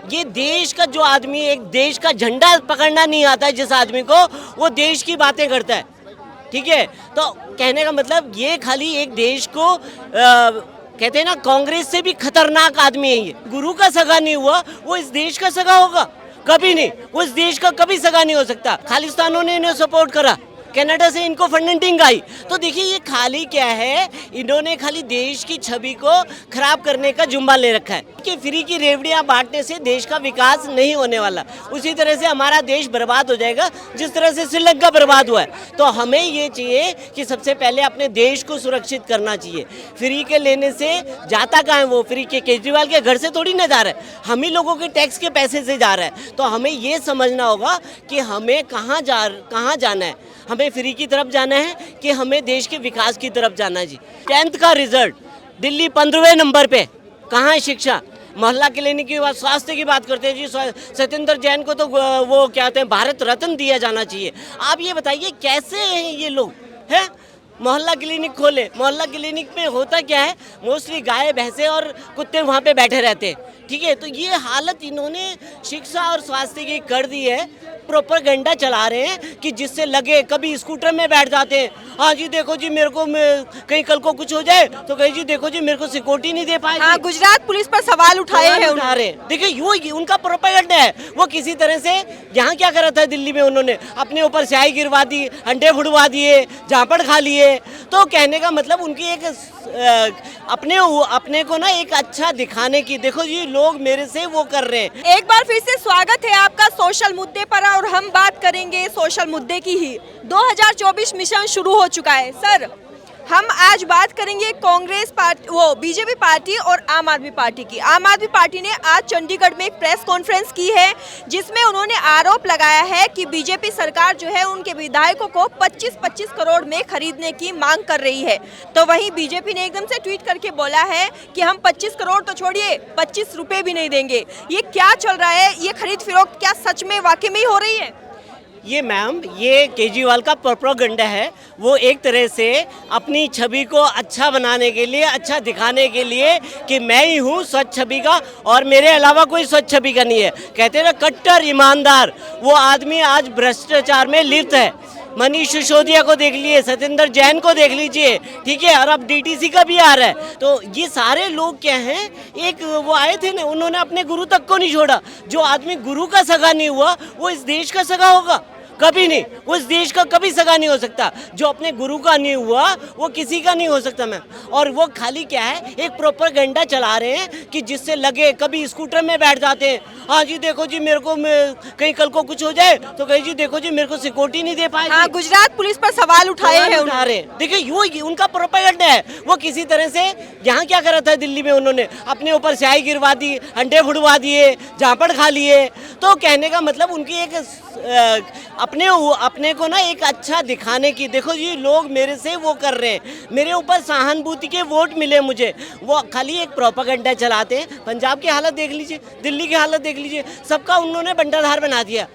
ये देश का जो आदमी, एक देश का झंडा पकड़ना नहीं आता है जिस आदमी को, वो देश की बातें करता है। ठीक है, तो कहने का मतलब ये खाली एक देश को कहते हैं ना, कांग्रेस से भी खतरनाक आदमी है ये। गुरु का सगा नहीं हुआ, वो इस देश का सगा होगा? कभी नहीं, वो इस देश का कभी सगा नहीं हो सकता। खालिस्तानों ने इन्हें सपोर्ट करा, कनाडा से इनको फंडिंग आई। तो देखिए ये खाली क्या है, इन्होंने खाली देश की छवि को खराब करने का जुम्बा ले रखा है कि फ्री की रेवड़ियां बांटने से देश का विकास नहीं होने वाला। उसी तरह से हमारा देश बर्बाद हो जाएगा जिस तरह से श्रीलंका बर्बाद हुआ है। तो हमें ये चाहिए कि सबसे पहले अपने देश को सुरक्षित करना चाहिए। फ्री के लेने से जाता कहाँ है वो? फ्री के केजरीवाल के घर से थोड़ी ना जा रहा है, हम ही लोगों के टैक्स के पैसे से जा रहा है। तो हमें ये समझना होगा कि हमें कहाँ जाना है। हमें फ्री की तरफ जाना है कि हमें देश के विकास की तरफ जाना है जी। 10th का रिजल्ट दिल्ली 15वें नंबर पे, कहाँ है शिक्षा? मोहल्ला क्लिनिक की बात, स्वास्थ्य की बात करते हैं जी। सत्येंद्र जैन को तो वो क्या कहते हैं, भारत रत्न दिया जाना चाहिए। आप ये बताइए कैसे हैं ये लोग, हैं? मोहल्ला क्लिनिक खोले, मोहल्ला क्लिनिक में होता क्या है, मोस्टली गाय भैंसे और कुत्ते वहाँ पे बैठे रहते हैं। ठीक है, तो ये हालत इन्होंने शिक्षा और स्वास्थ्य की कर दी है। प्रोपेगेंडा चला रहे हैं कि जिससे लगे, कभी स्कूटर में बैठ जाते हैं, हाँ जी देखो जी मेरे को कहीं कल को कुछ हो जाए तो कहीं जी देखो जी मेरे को सिक्योरिटी नहीं दे पाएगी। हाँ, गुजरात पुलिस पर सवाल उठाए हैं उठा रहे हैं। देखिए वो उनका प्रोपेगेंडा है। वो किसी तरह से यहाँ क्या करा था दिल्ली में, उन्होंने अपने ऊपर स्याही गिरवा दी, अंडे फुड़वा दिए, झापड़ खा लिए। तो कहने का मतलब उनकी एक अपने को ना एक अच्छा दिखाने की, देखो ये लोग मेरे से वो कर रहे हैं। एक बार फिर से स्वागत है आपका सोशल मुद्दे पर, और हम बात करेंगे सोशल मुद्दे की ही। 2024 मिशन शुरू हो चुका है सर। हम आज बात करेंगे कांग्रेस पार्टी, वो बीजेपी पार्टी और आम आदमी पार्टी की। आम आदमी पार्टी ने आज चंडीगढ़ में एक प्रेस कॉन्फ्रेंस की है जिसमें उन्होंने आरोप लगाया है कि बीजेपी सरकार जो है उनके विधायकों को 25-25 करोड़ में खरीदने की मांग कर रही है। तो वहीं बीजेपी ने एकदम से ट्वीट करके बोला है कि हम 25 करोड़ तो छोड़िए, 25 रुपए भी नहीं देंगे। ये क्या चल रहा है? ये खरीद फरोख्त क्या सच में वाकई में ही हो रही है? ये मैम, ये केजरीवाल का प्रोपेगेंडा है। वो एक तरह से अपनी छवि को अच्छा बनाने के लिए, अच्छा दिखाने के लिए कि मैं ही हूँ स्वच्छ छवि का और मेरे अलावा कोई स्वच्छ छवि का नहीं है। कहते हैं ना कट्टर ईमानदार, वो आदमी आज भ्रष्टाचार में लिप्त है। मनीष सिसोदिया को देख लीजिए, सत्येंद्र जैन को देख लीजिए, ठीक है, और अब डीटीसी का भी आ रहा है। तो ये सारे लोग क्या हैं, एक वो आए थे ना, उन्होंने अपने गुरु तक को नहीं छोड़ा। जो आदमी गुरु का सगा नहीं हुआ, वो इस देश का सगा होगा? कभी नहीं, वो इस देश का कभी सगा नहीं हो सकता। जो अपने गुरु का नहीं हुआ वो किसी का नहीं हो सकता मैम। और वो खाली क्या है, एक प्रोपेगेंडा चला रहे हैं कि जिससे लगे, कभी स्कूटर में बैठ जाते हैं, हाँ जी देखो जी मेरे को कहीं कल को कुछ हो जाए तो कहीं जी देखो जी मेरे को सिक्योरिटी नहीं दे पाएगी। हाँ, गुजरात पुलिस पर सवाल उठाए हैं उठा रहे हैं। देखिए वो उनका प्रोपेगेंडा है। वो किसी तरह से यहाँ क्या करा था दिल्ली में, उन्होंने अपने ऊपर स्याही गिरवा दी, अंडे फुड़वा दिए, झापड़ खा लिए। तो कहने का मतलब उनकी एक अपने को ना एक अच्छा दिखाने की, देखो ये लोग मेरे से वो कर रहे हैं, मेरे ऊपर सहानुभूति के वोट मिले मुझे। वो खाली एक प्रोपेगेंडा चलाते हैं। पंजाब की हालत देख लीजिए, दिल्ली की हालत देख लीजिए, सबका उन्होंने बंटाधार बना दिया।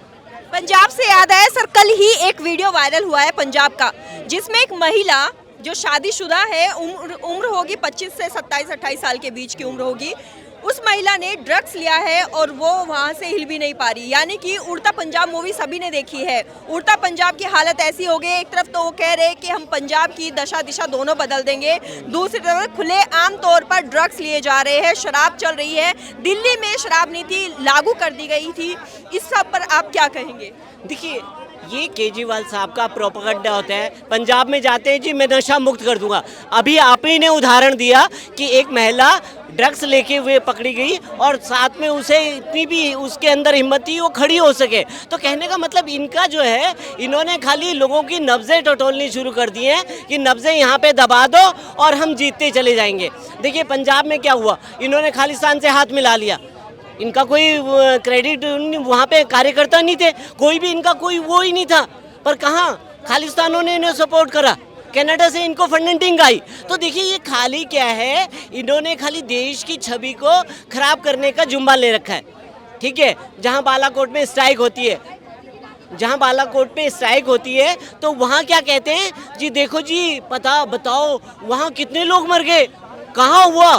पंजाब से याद आया सर, कल ही एक वीडियो वायरल हुआ है पंजाब का, जिसमें एक महिला जो शादीशुदा है, उम्र होगी 25 से 27-28 साल के बीच की उम्र होगी, उस महिला ने ड्रग्स लिया है और वो वहाँ से हिल भी नहीं पा रही। यानी कि उड़ता पंजाब मूवी सभी ने देखी है। उड़ता पंजाब की हालत ऐसी हो गई, एक तरफ तो वो कह रहे हैं कि हम पंजाब की दशा दिशा दोनों बदल देंगे, दूसरी तरफ खुले आम तौर पर ड्रग्स लिए जा रहे हैं, शराब चल रही है। दिल्ली में शराब नीति लागू कर दी गई थी, इस सब पर आप क्या कहेंगे? देखिए ये केजरीवाल साहब का प्रोपेगेंडा होता है। पंजाब में जाते हैं जी मैं नशा मुक्त कर दूंगा। अभी आप ही ने उदाहरण दिया कि एक महिला ड्रग्स लेके हुए पकड़ी गई और साथ में उसे इतनी भी उसके अंदर हिम्मत थी वो खड़ी हो सके। तो कहने का मतलब इनका जो है, इन्होंने खाली लोगों की नब्जें टटोलनी शुरू कर दी हैं कि नब्जें यहाँ पे दबा दो और हम जीतते चले जाएंगे। देखिए पंजाब में क्या हुआ, इन्होंने खालिस्तान से हाथ मिला लिया। इनका कोई क्रेडिट वहाँ पे कार्यकर्ता नहीं थे, कोई भी इनका कोई वो ही नहीं था, पर कहाँ खालिस्तानों ने इन्हें सपोर्ट करा, कनाडा से इनको फंडिंग आई। तो देखिए ये खाली क्या है, इन्होंने खाली देश की छवि को खराब करने का जुम्बा ले रखा है। ठीक है, जहाँ बालाकोट में स्ट्राइक होती है, जहाँ बालाकोट में स्ट्राइक होती है तो वहाँ क्या कहते हैं जी, देखो जी पता बताओ वहाँ कितने लोग मर गए, कहाँ हुआ,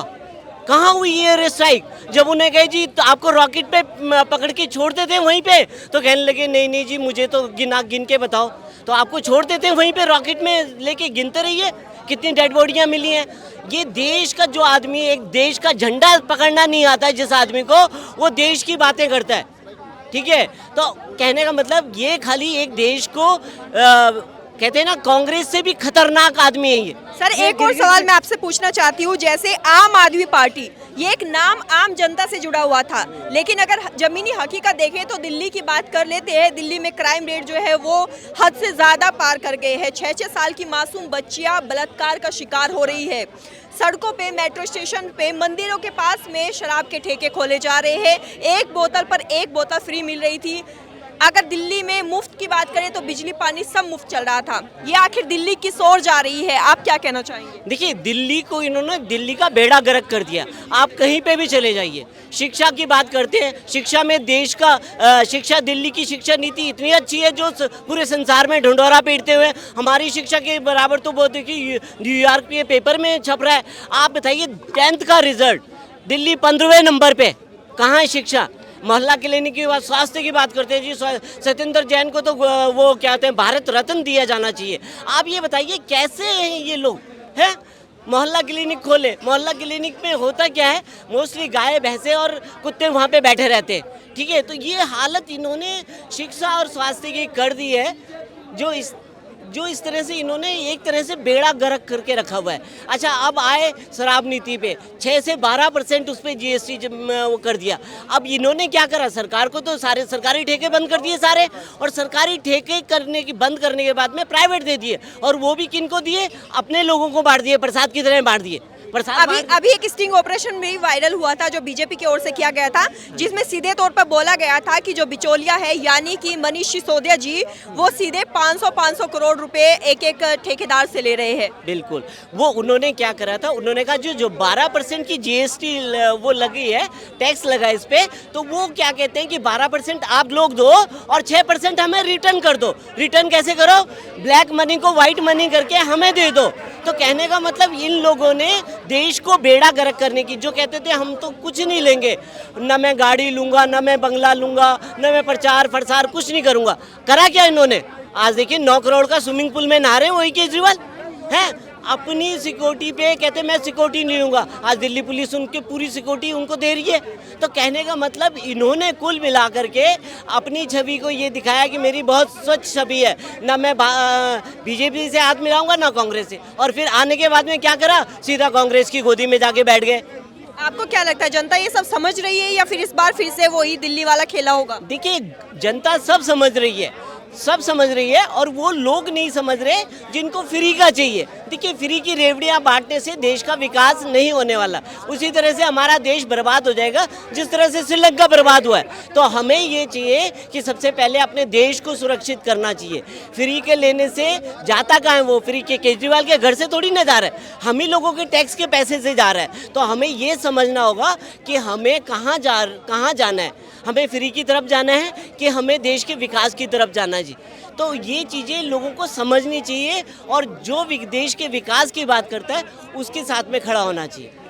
कहाँ हुई एयर स्ट्राइक? जब उन्हें कहे जी तो आपको रॉकेट पे पकड़ के छोड़ते थे वहीं पे, तो कहने लगे नहीं नहीं जी मुझे तो गिन के बताओ। तो आपको छोड़ देते हैं वहीं पे रॉकेट में लेके, गिनते रहिए कितनी डेड बॉडियां मिली हैं। ये देश का जो आदमी एक देश का झंडा पकड़ना नहीं आता है जिस आदमी को, वो देश की बातें करता है, ठीक है। तो कहने का मतलब ये खाली एक देश को कहते हैं ना, कांग्रेस से भी खतरनाक आदमी है ये। सर एक और सवाल मैं आपसे पूछना चाहती हूँ, जैसे आम आदमी पार्टी ये एक नाम आम जनता से जुड़ा हुआ था, लेकिन अगर जमीनी हकीकत देखें तो दिल्ली की बात कर लेते हैं। दिल्ली में क्राइम रेट जो है वो हद से ज़्यादा पार कर गए हैं। 6-6 साल की मासूम बच्चियाँ बलात्कार का शिकार हो रही है। सड़कों पे, मेट्रो स्टेशन पे, मंदिरों के पास में शराब के ठेके खोले जा रहे हैं। एक बोतल पर एक बोतल फ्री मिल रही थी। अगर दिल्ली में मुफ्त की बात करें तो बिजली पानी सब मुफ्त चल रहा था। ये आखिर दिल्ली किस ओर जा रही है, आप क्या कहना चाहेंगे? देखिए, दिल्ली को इन्होंने दिल्ली का बेड़ा गर्क कर दिया। आप कहीं पे भी चले जाइए, शिक्षा की बात करते हैं, शिक्षा में देश का शिक्षा, दिल्ली की शिक्षा नीति इतनी अच्छी है जो पूरे संसार में ढंढोरा पीटते हुए हमारी शिक्षा के बराबर तो बहुत, देखिए न्यूयॉर्क के पेपर में छप रहा है। आप बताइए 10th का रिजल्ट दिल्ली 15वें नंबर पे, कहाँ है शिक्षा? मोहल्ला क्लिनिक की बात, स्वास्थ्य की बात करते हैं जी, सत्येंद्र जैन को तो वो क्या कहते हैं भारत रत्न दिया जाना चाहिए। आप ये बताइए कैसे हैं ये लोग, हैं? मोहल्ला क्लिनिक खोले, मोहल्ला क्लिनिक में होता क्या है, मोस्टली गाय भैंसे और कुत्ते वहाँ पे बैठे रहते हैं, ठीक है। तो ये हालत इन्होंने शिक्षा और स्वास्थ्य की कर दी है, जो इस तरह से इन्होंने एक तरह से बेड़ा गर्क करके रखा हुआ है। अच्छा, अब आए शराब नीति पे, 6 से 12% उस पर GST वो कर दिया। अब इन्होंने क्या करा, सरकार को तो सारे सरकारी ठेके बंद कर दिए सारे, और सरकारी ठेके बंद करने के बाद में प्राइवेट दे दिए, और वो भी किनको दिए? अपने लोगों को बांट दिए, प्रसाद की तरह बांट दिए। अभी एक स्टिंग ऑपरेशन भी वायरल हुआ था जो बीजेपी की ओर से किया गया था, जिसमें सीधे तौर पर बोला गया था कि जो बिचौलिया है यानी कि मनीष सिसोदिया जी, वो सीधे 500 करोड़ रुपए एक ठेकेदार से ले रहे हैं। बिल्कुल, वो उन्होंने क्या करा था, उन्होंने कहा जो 12% की GST वो लगी है, टैक्स लगा इस पे, तो वो क्या कहते हैं कि 12% आप लोग दो और 6% हमें रिटर्न कर दो। रिटर्न कैसे करो? ब्लैक मनी को व्हाइट मनी करके हमें दे दो। तो कहने का मतलब इन लोगों ने देश को बेड़ा गर्क करने की, जो कहते थे हम तो कुछ नहीं लेंगे, न मैं गाड़ी लूंगा, न मैं बंगला लूंगा, न मैं प्रचार प्रसार कुछ नहीं करूंगा, करा क्या इन्होंने? आज देखिए 9 करोड़ का स्विमिंग पूल में नहा रहे हैं वही केजरीवाल हैं। अपनी सिक्योरिटी पे कहते मैं सिक्योरिटी नहीं लूंगा, आज दिल्ली पुलिस उनकी पूरी सिक्योरिटी उनको दे रही है। तो कहने का मतलब इन्होंने कुल मिला करके अपनी छवि को ये दिखाया कि मेरी बहुत स्वच्छ छवि है, ना मैं बीजेपी से हाथ मिलाऊंगा ना कांग्रेस से, और फिर आने के बाद में क्या करा, सीधा कांग्रेस की गोदी में जाके बैठ गए। आपको क्या लगता है, जनता ये सब समझ रही है या फिर इस बार फिर से वही दिल्ली वाला खेला होगा? देखिए, जनता सब समझ रही है, सब समझ रही है, और वो लोग नहीं समझ रहे जिनको फ्री का चाहिए। देखिए, फ्री की रेवड़ियां बांटने से देश का विकास नहीं होने वाला, उसी तरह से हमारा देश बर्बाद हो जाएगा जिस तरह से श्रीलंका बर्बाद हुआ है। तो हमें ये चाहिए कि सबसे पहले अपने देश को सुरक्षित करना चाहिए। फ्री के लेने से जाता कहाँ है वो? फ्री के केजरीवाल के घर से थोड़ी ना जा रहा है, हम ही लोगों के टैक्स के पैसे से जा रहा है। तो हमें ये समझना होगा कि हमें कहाँ जाना है, हमें फ्री की तरफ जाना है कि हमें देश के विकास की तरफ जाना है जी। तो ये चीज़ें लोगों को समझनी चाहिए, और जो देश के विकास की बात करता है उसके साथ में खड़ा होना चाहिए।